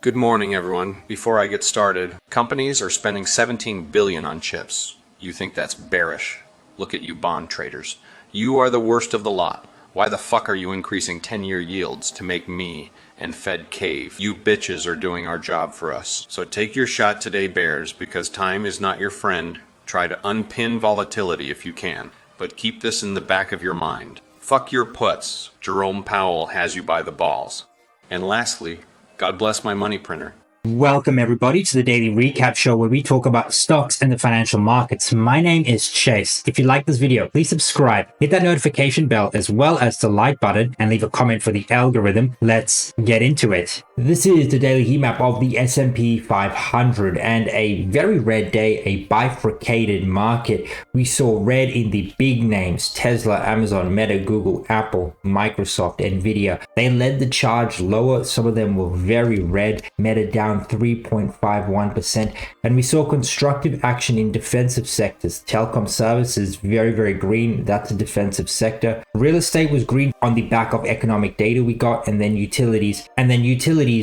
Good morning, everyone. Before I get started, companies are spending $17 billion on chips. You think that's bearish? Look at you bond traders. You are the worst of the lot. Why the fuck are you increasing 10-year yields to make me and Fed cave? You bitches are doing our job for us. So take your shot today, bears, because time is not your friend. Try to unpin volatility if you can, but keep this in the back of your mind. Fuck your puts. Jerome Powell has you by the balls. And lastly, God bless my money printer. Welcome everybody to the Daily Recap Show where we talk about stocks and the financial markets. My name is Chase. If you like this video, please subscribe, hit that notification bell as well as the like button and leave a comment for the algorithm. Let's get into it. This is the daily heat map of the S&P 500 and a very red day, a bifurcated market. We saw red in the big names: Tesla, Amazon, Meta, Google, Apple, Microsoft, Nvidia. They led the charge lower. Some of them were very red. Meta down 3.51%, and we saw constructive action in defensive sectors. Telecom services very green. That's a defensive sector. Real estate was green on the back of economic data we got, and then utilities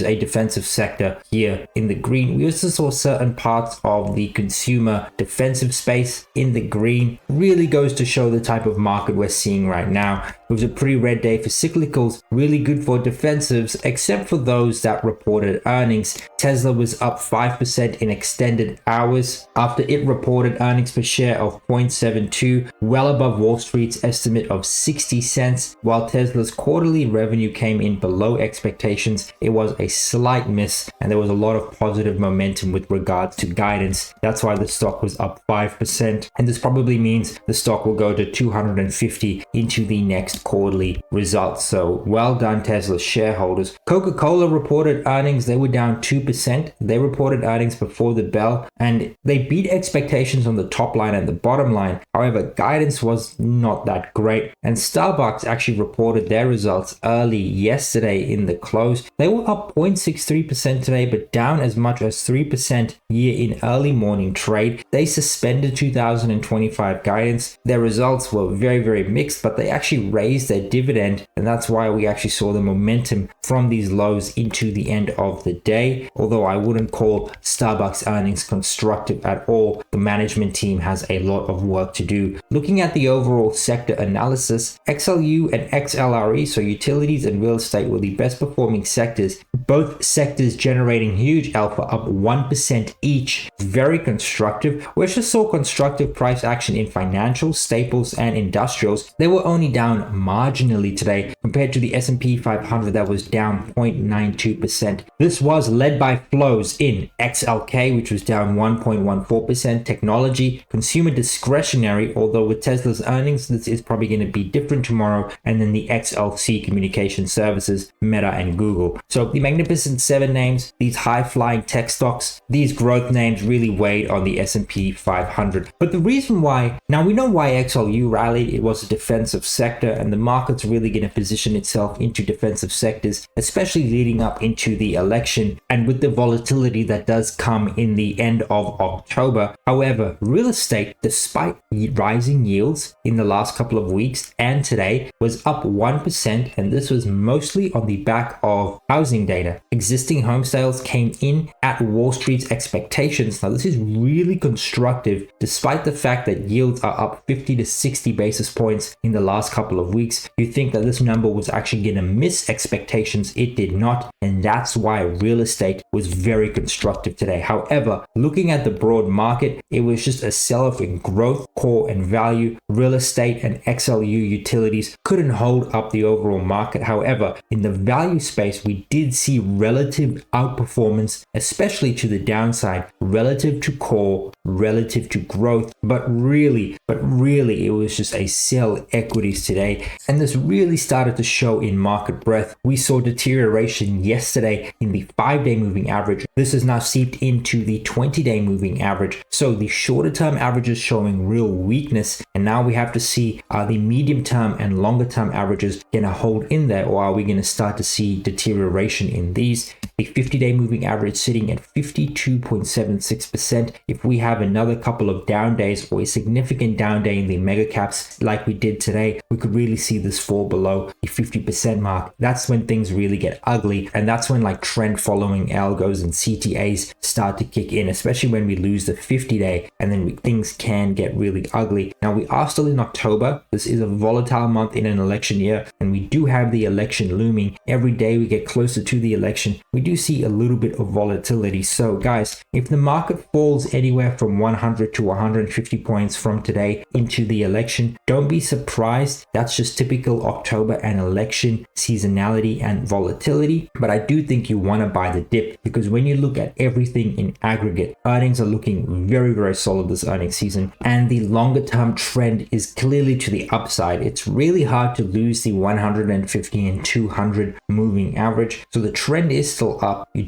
a defensive sector here in the green. We also saw certain parts of the consumer defensive space in the green. Really goes to show the type of market we're seeing right now. It was a pretty red day for cyclicals, really good for defensives, except for those that reported earnings. Tesla was up 5% in extended hours after it reported earnings per share of 0.72, well above Wall Street's estimate of 60 cents. While Tesla's quarterly revenue came in below expectations, it was a slight miss, and there was a lot of positive momentum with regards to guidance. That's why the stock was up 5%, and this probably means the stock will go to 250 into the next quarterly results. So well done, Tesla shareholders. Coca-Cola reported earnings. They were down 2%. They reported earnings before the bell and they beat expectations on the top line and the bottom line. However, guidance was not that great. And Starbucks actually reported their results early yesterday in the close. They were up 0.63% today, but down as much as 3% here in early morning trade. They suspended 2025 guidance. Their results were very mixed, but they actually raised their dividend, and that's why we actually saw the momentum from these lows into the end of the day. Although I wouldn't call Starbucks earnings constructive at all. The management team has a lot of work to do. Looking at the overall sector analysis, XLU and XLRE, so utilities and real estate, were the best performing sectors. Both sectors generating huge alpha, up 1% each. Very constructive. We just saw constructive price action in financials, staples, and industrials. They were only down marginally today compared to the S&P 500 that was down 0.92%. This was led by flows in XLK, which was down 1.14%, technology, consumer discretionary, although with Tesla's earnings, this is probably going to be different tomorrow, and then the XLC, communication services, Meta, and Google. So the Magnificent Seven names, these high-flying tech stocks, these growth names really weighed on the S&P 500. But the reason why, now we know why XLU rallied. It was a defensive sector, and the market's really going to position itself into defensive sectors, especially leading up into the election and with the volatility that does come in the end of October. However, real estate, despite rising yields in the last couple of weeks and today, was up 1%, and this was mostly on the back of housing data. Existing home sales came in at Wall Street's expectations. Now, this is really constructive despite the fact that yields are up 50 to 60 basis points in the last couple of weeks. You think that this number was actually going to miss expectations. It did not, and that's why real estate was very constructive today. However, looking at the broad market, it was just a sell-off in growth, core, and value. Real estate and XLU utilities couldn't hold up the overall market. However, in the value space, we did see relative outperformance, especially to the downside, relative to core, relative to growth, but really it was just a sell equities today, and this really started to show in market breadth. We saw deterioration yesterday in the 5-day moving average. This has now seeped into the 20-day moving average, so the shorter term averages showing real weakness, and now we have to see, are the medium term and longer term averages going to hold in there, or are we going to start to see deterioration in these? The 50-day moving average sitting at 52.76%. If we have another couple of down days or a significant down day in the mega caps like we did today, we could really really see this fall below the 50% mark, that's when things really get ugly. And that's when like trend following algos and CTAs start to kick in, especially when we lose the 50-day, and then things can get really ugly. Now we are still in October. This is a volatile month in an election year, and we do have the election looming. Every day we get closer to the election, we do see a little bit of volatility. So guys, if the market falls anywhere from 100 to 150 points from today into the election, don't be surprised. That's just typical October and election seasonality and volatility. But I do think you want to buy the dip, because when you look at everything in aggregate, earnings are looking very, very solid this earnings season, and the longer term trend is clearly to the upside. It's really hard to lose the 150 and 200 moving average. So the trend is still up. You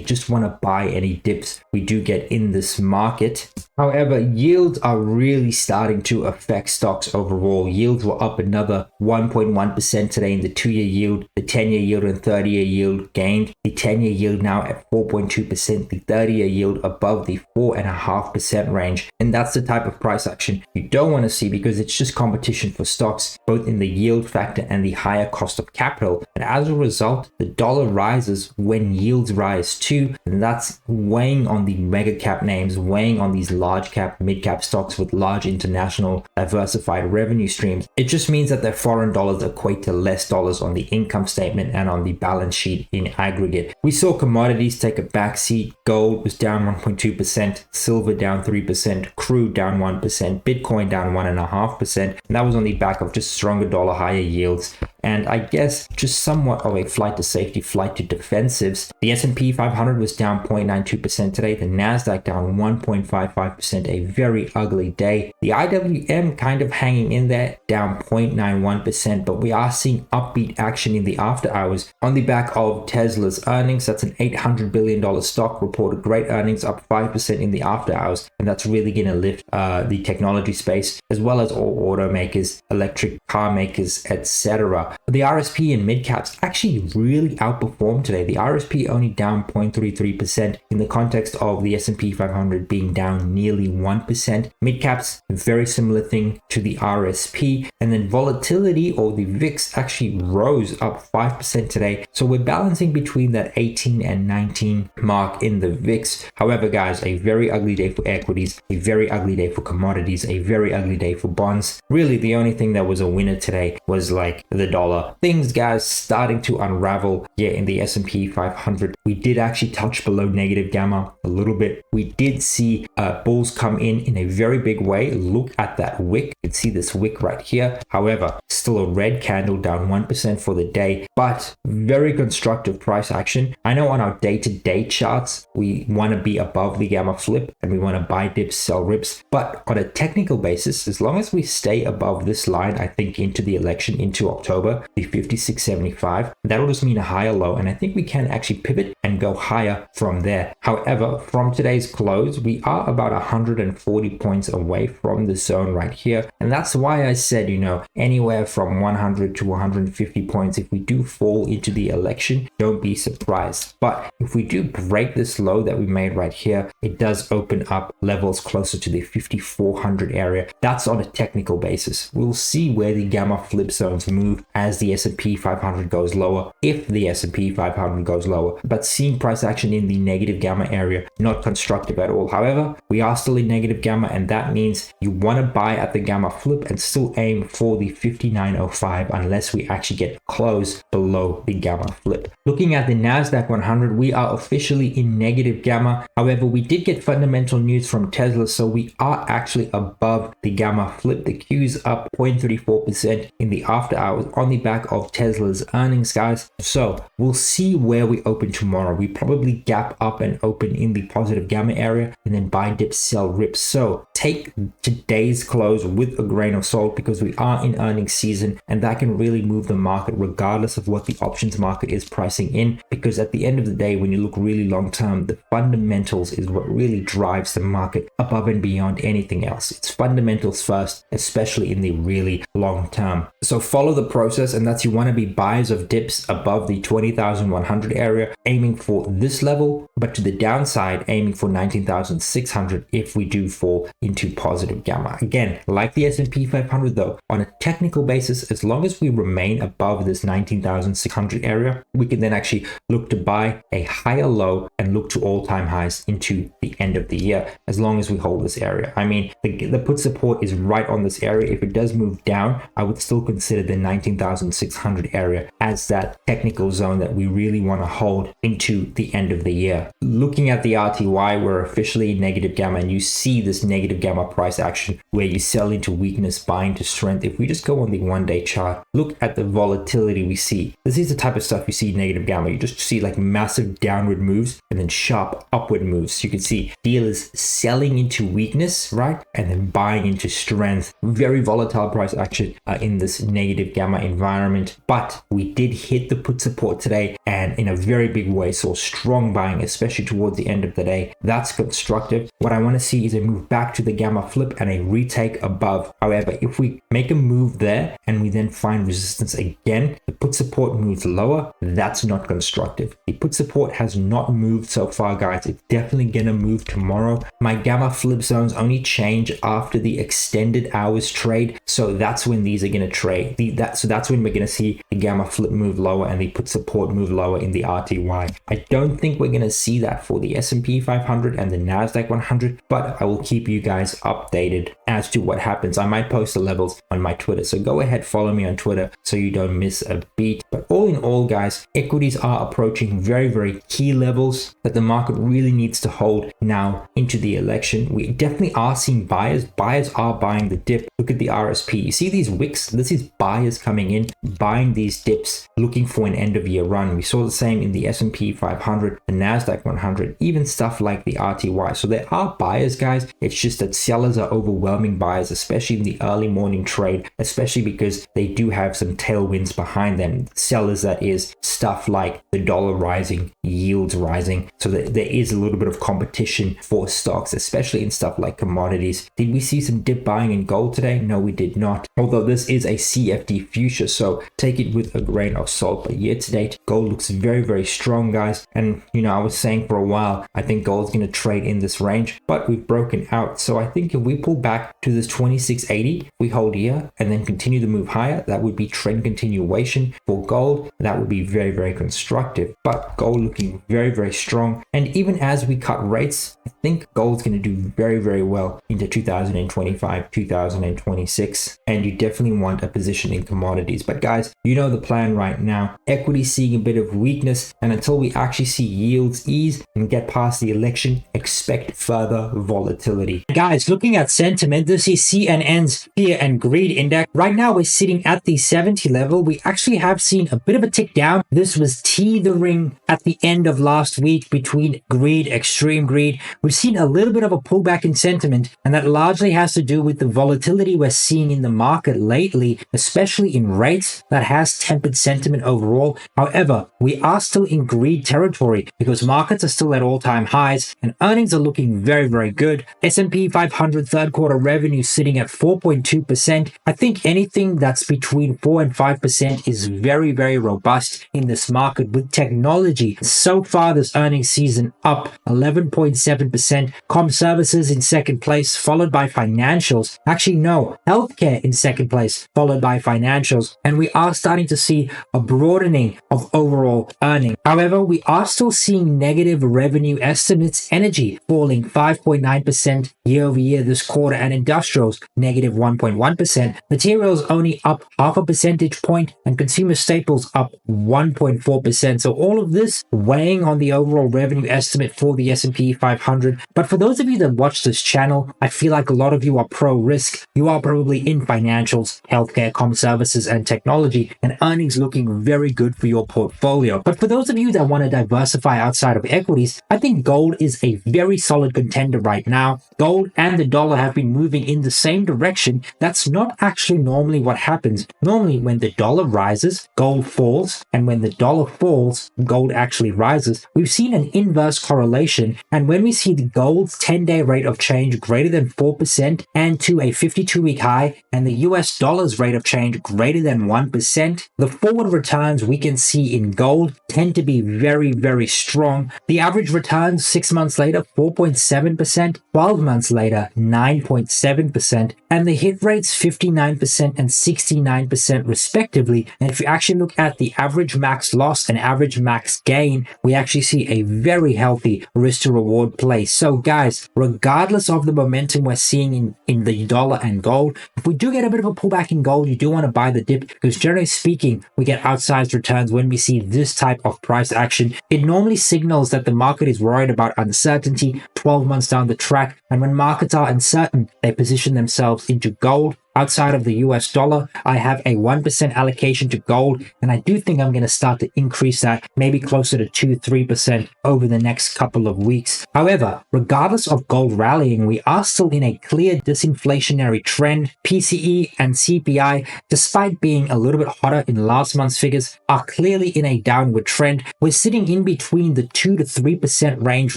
just want to buy any dips we do get in this market. However, yields are really starting to affect stocks overall. Yields were up another 1.1% today in the 2-year yield. The 10-year yield and 30-year yield gained. The 10-year yield now at 4.2%. The 30-year yield above the 4.5% range. And that's the type of price action you don't want to see, because it's just competition for stocks, both in the yield factor and the higher cost of capital. And as a result, the dollar rises when yields rise too. And that's weighing on the mega cap names, weighing on these large cap, mid cap stocks with large international diversified revenue streams. It just means that their foreign dollars equate to less dollars on the income statement and on the balance sheet in aggregate. We saw commodities take a backseat. Gold was down 1.2%, silver down 3%, crude down 1%, Bitcoin down 1.5%. And that was on the back of just stronger dollar, higher yields, and I guess just somewhat of a flight to safety, flight to defensives. The S&P 500 was down 0.92% today. The NASDAQ down 1.55%, a very ugly day. The IWM kind of hanging in there, down 0.91%, but we are seeing upbeat action in the after hours on the back of Tesla's earnings. That's an $800 billion stock, reported great earnings, up 5% in the after hours, and that's really going to lift the technology space, as well as all automakers, electric car makers, etc. The RSP and mid caps actually really outperformed today. The RSP only down 0.33% in the context of the S&P 500 being down nearly 1%. Mid caps, very similar thing to the RSP. And then volatility, or the VIX, actually rose up 5% today. So we're balancing between that 18 and 19 mark in the VIX. However, guys, a very ugly day for equities, a very ugly day for commodities, a very ugly day for bonds. Really, the only thing that was a winner today was like the dollar. Things, guys, starting to unravel. Yeah, in the S&P 500, we did actually touch below negative gamma a little bit. We did see bulls come in a very big way. Look at that wick. You can see this wick right here. However, still a red candle, down 1% for the day, but very constructive price action. I know on our day-to-day charts, we want to be above the gamma flip and we want to buy dips, sell rips, but on a technical basis, as long as we stay above this line, I think into the election, into October, the 56.75, that'll just mean a higher low, and I think we can actually pivot and go higher from there. However, from today's close, we are about 140 points away from the zone right here, and that's why I said, anywhere from 100 to 150 points, if we do fall into the election, don't be surprised. But if we do break this low that we made right here, it does open up levels closer to the 5400 area. That's on a technical basis. We'll see where the gamma flip zones move as the S&P 500 goes lower, if the S&P 500 goes lower. But seeing price action in the negative gamma area, not constructive at all. However, we are still in negative gamma, and that means you want to buy at the gamma flip and still aim for the 59.05 unless we actually get close below the gamma flip. Looking at the NASDAQ 100, we are officially in negative gamma. However, we did get fundamental news from Tesla, so we are actually above the gamma flip. The Q's up 0.34% in the after hours on the back of Tesla's earnings, guys. So we'll see where we open tomorrow. We probably gap up and open in the positive gamma area and then buy dips, sell rips. So take today's close with a grain of salt, because we are in earnings season and that can really move the market regardless of what the options market is pricing in, because at the end of the day, when you look really long term, the fundamentals is what really drives the market above and beyond anything else. It's fundamentals first, especially in the really long term. So follow the process process, and that's you want to be buyers of dips above the 20,100 area, aiming for this level, but to the downside, aiming for 19,600 if we do fall into positive gamma. Again, like the S&P 500 though, on a technical basis, as long as we remain above this 19,600 area, we can then actually look to buy a higher low and look to all-time highs into the end of the year, as long as we hold this area. I mean, the put support is right on this area. If it does move down, I would still consider the 19,600 area as that technical zone that we really want to hold into the end of the year. Looking at the RTY, we're officially negative gamma, and you see this negative gamma price action where you sell into weakness, buying to strength. If we just go on the 1-day chart, look at the volatility we see. This is the type of stuff you see negative gamma. You just see like massive downward moves and then sharp upward moves. You can see dealers selling into weakness, right? And then buying into strength. Very volatile price action in this negative gamma environment. But we did hit the put support today, and in a very big way saw strong buying, especially towards the end of the day. That's constructive. What I want to see is a move back to the gamma flip and a retake above. However, if we make a move there and we then find resistance again, the put support moves lower, that's not constructive. The put support has not moved so far, guys. It's definitely gonna move tomorrow. My gamma flip zones only change after the extended hours trade, so that's when these are gonna trade. So that's when we're gonna see the gamma flip move lower and the put support move lower in the RTY. I don't think we're gonna see that for the S&P 500 and the Nasdaq 100, but I will keep you guys updated as to what happens. I might post the levels on my Twitter, so go ahead, follow me on Twitter so you don't miss a beat. But all in all, guys, equities are approaching very, very key levels that the market really needs to hold now into the election. We definitely are seeing buyers. Buyers are buying the dip. Look at the RSP. You see these wicks? This is buyers coming in, buying these dips, looking for an end of year run. We saw the same in the S&P 500, the Nasdaq 100, even stuff like the RTY. So there are buyers, guys. It's just that sellers are overwhelming buyers, especially in the early morning trade, especially because they do have some tailwinds behind them. Sellers, that is, stuff like the dollar rising, yields rising. So there is a little bit of competition for stocks, especially in stuff like commodities. Did we see some dip buying in gold today? No, we did not. Although this is a CFD future, so take it with a grain of salt. But year to date, gold looks very, very strong, guys. And I was saying for a while, I think gold's going to trade in this range, but we've broken out. So I think if we pull back to this 2680, we hold here and then continue to move higher, that would be trend continuation for gold. That would be very, very constructive. But gold looking very, very strong. And even as we cut rates, I think gold's going to do very, very well into 2025, 2026. And you definitely want a position in commodities. But guys, you know the plan right now. Equity seeing a bit of weakness, and until we actually see yields ease and get past the election, expect further volatility. Guys, looking at sentiment, this is CNN's Fear and Greed Index. Right now, we're sitting at the 70 level. We actually have seen a bit of a tick down. This was teetering at the end of last week between greed, extreme greed. We've seen a little bit of a pullback in sentiment, and that largely has to do with the volatility we're seeing in the market lately, especially in rates. That has tempered sentiment overall. However, we are still in greed territory because markets are still at all-time highs and earnings are looking very, very good. S&P 500 third quarter revenue sitting at 4.2%. I think anything that's between 4 and 5% is very, very robust in this market with technology. So far this earnings season up 11.7%. Com services in second place, followed by financials. Actually, no, healthcare in second place, followed by financials. And we are starting to see a broadening of overall earnings. However, we are still seeing negative revenue estimates. Energy falling 5.9% year over year this quarter, and industrials negative 1.1%. Materials only up 0.5 percentage point, and consumer staples up 1.4%. So all of this weighing on the overall revenue estimate for the S&P 500. But for those of you that watch this channel, I feel like a lot of you are pro-risk. You are probably in financials, healthcare, com services, and technology, and earnings looking very good for your portfolio. But for those of you that want to diversify outside of equities, I think gold is a very solid contender right now. Gold and the dollar have been moving in the same direction. That's not actually normally what happens. Normally, when the dollar rises, gold gold falls, and when the dollar falls, gold actually rises. We've seen an inverse correlation, and when we see the gold's 10-day rate of change greater than 4% and to a 52-week high, and the US dollar's rate of change greater than 1%, the forward returns we can see in gold tend to be very, very strong. The average returns 6 months later, 4.7%, 12 months later, 9.7%, and the hit rates 59% and 69% respectively. And if you actually look at the average max loss and average max gain, we actually see a very healthy risk to reward play. So guys, regardless of the momentum we're seeing in the dollar and gold, if we do get a bit of a pullback in gold, you do want to buy the dip, because generally speaking, we get outsized returns when we see this type of price action. It normally signals that the market is worried about uncertainty 12 months down the track, and when markets are uncertain, they position themselves into gold. Outside of the US dollar, I have a 1% allocation to gold, and I do think I'm going to start to increase that, maybe closer to 2-3% over the next couple of weeks. However, regardless of gold rallying, we are still in a clear disinflationary trend. PCE and CPI, despite being a little bit hotter in last month's figures, are clearly in a downward trend. We're sitting in between the 2 to 3% range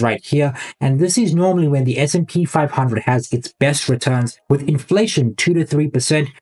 right here, and this is normally when the S&P 500 has its best returns. With inflation 2 to 3%,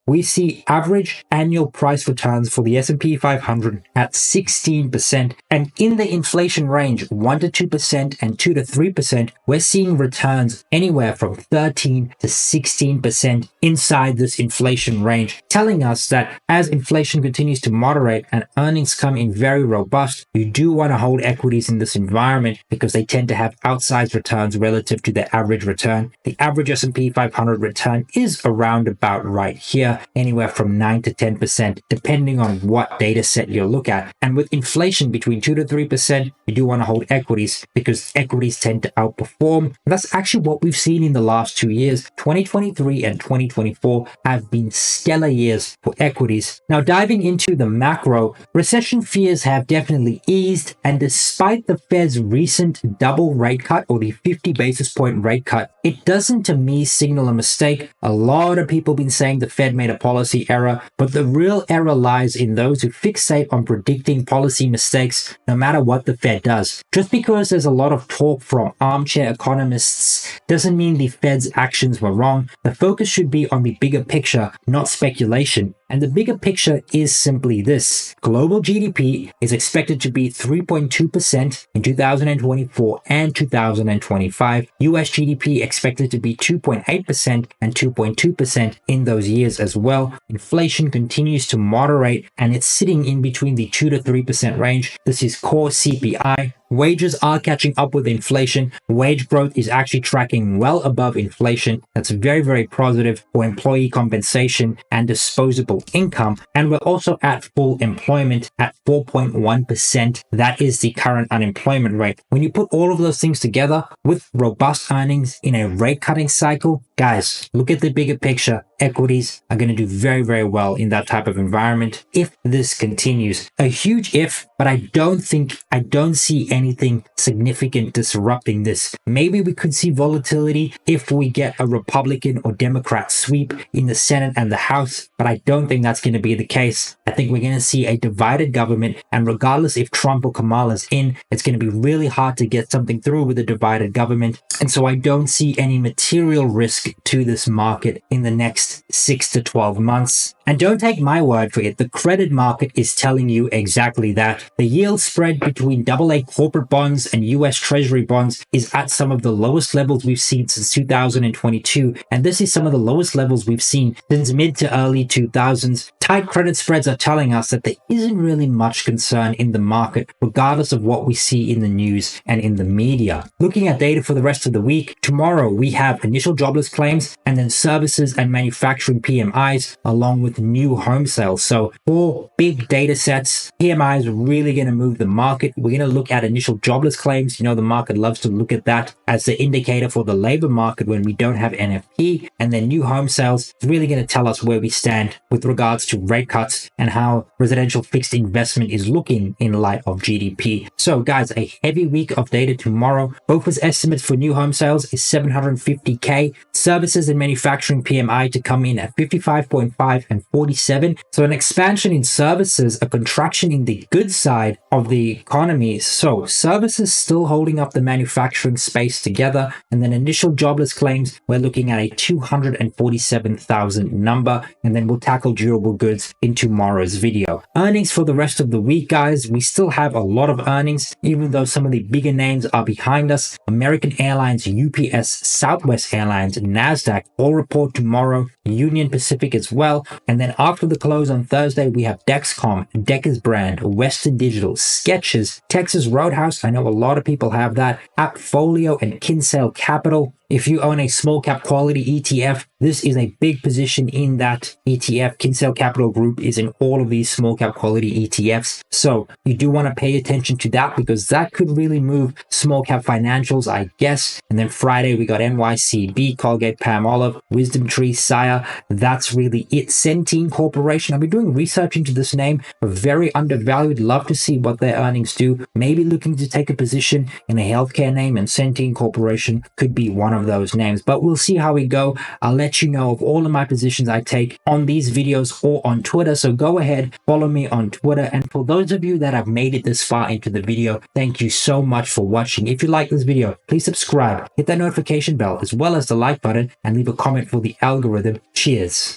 we see average annual price returns for the S&P 500 at 16%. And in the inflation range, 1 to 2% and 2 to 3%, we're seeing returns anywhere from 13 to 16% inside this inflation range, telling us that as inflation continues to moderate and earnings come in very robust, you do want to hold equities in this environment because they tend to have outsized returns relative to their average return. The average S&P 500 return is around about right here, anywhere from 9 to 10%, depending on what data set you look at. And with inflation between 2 to 3%, you do want to hold equities because equities tend to outperform. And that's actually what we've seen in the last 2 years. 2023 and 2024 have been stellar years for equities. Now, diving into the macro, recession fears have definitely eased, and despite the Fed's recent double rate cut, or the 50 basis point rate cut, it doesn't to me signal a mistake. A lot of people have been saying the Fed made a policy error, but the real error lies in those who fixate on predicting policy mistakes no matter what the Fed does. Just because there's a lot of talk from armchair economists doesn't mean the Fed's actions were wrong. The focus should be on the bigger picture, not speculation. And the bigger picture is simply this. Global GDP is expected to be 3.2% in 2024 and 2025. US GDP expected to be 2.8% and 2.2% in those years as well. Inflation continues to moderate, and it's sitting in between the 2 to 3% range. This is core CPI. Wages are catching up with inflation. Wage growth is actually tracking well above inflation. That's very, very positive for employee compensation and disposable income. And we're also at full employment at 4.1%. That is the current unemployment rate. When you put all of those things together with robust earnings in a rate cutting cycle, guys, look at the bigger picture. Equities are going to do very, very well in that type of environment if this continues. A huge if, but I don't see anything significant disrupting this. Maybe we could see volatility if we get a Republican or Democrat sweep in the Senate and the House, but I don't think that's going to be the case. I think we're going to see a divided government, and regardless if Trump or Kamala's in, it's going to be really hard to get something through with a divided government. And so I don't see any material risk to this market in the next 6 to 12 months. And don't take my word for it. The credit market is telling you exactly that. The yield spread between AA corporate bonds and US Treasury bonds is at some of the lowest levels we've seen since 2022. And this is some of the lowest levels we've seen since mid to early 2000s. Tight credit spreads are telling us that there isn't really much concern in the market, regardless of what we see in the news and in the media. Looking at data for the rest of the week, tomorrow we have initial jobless claims and then services and manufacturing PMIs, along with new home sales. So 4 big data sets. PMIs are really going to move the market. We're going to look at initial jobless claims. You know, the market loves to look at that as the indicator for the labor market when we don't have NFP. And then new home sales is really going to tell us where we stand with regards to rate cuts and how residential fixed investment is looking in light of GDP. So guys, a heavy week of data tomorrow. BOFA's estimates for new home sales is 750K. Services and manufacturing PMI to come in at 55.5 and 247. So an expansion in services, a contraction in the good side of the economy. So services still holding up the manufacturing space together. And then initial jobless claims, we're looking at a 247,000 number. And then we'll tackle durable goods in tomorrow's video. Earnings for the rest of the week, guys. We still have a lot of earnings, even though some of the bigger names are behind us. American Airlines, UPS, Southwest Airlines, NASDAQ all report tomorrow. Union Pacific as well. And then after the close on Thursday, we have Dexcom, Deckers Brand, Western Digital, Skechers, Texas Roadhouse. I know a lot of people have that. Appfolio and Kinsale Capital. If you own a small cap quality ETF, this is a big position in that ETF. Kinsale Capital Group is in all of these small cap quality ETFs. So you do want to pay attention to that because that could really move small cap financials, I guess. And then Friday, we got NYCB, Colgate, Palmolive, Wisdom Tree, Sire. That's really it. Centene Corporation. I've been doing research into this name. Very undervalued. Love to see what their earnings do. Maybe looking to take a position in a healthcare name, and Centene Corporation could be one of those names, but we'll see how we go. I'll let you know of all of my positions I take on these videos or on Twitter. So go ahead, follow me on Twitter. And for those of you that have made it this far into the video, thank you so much for watching. If you like this video, please subscribe, hit that notification bell, as well as the like button, and leave a comment for the algorithm. Cheers.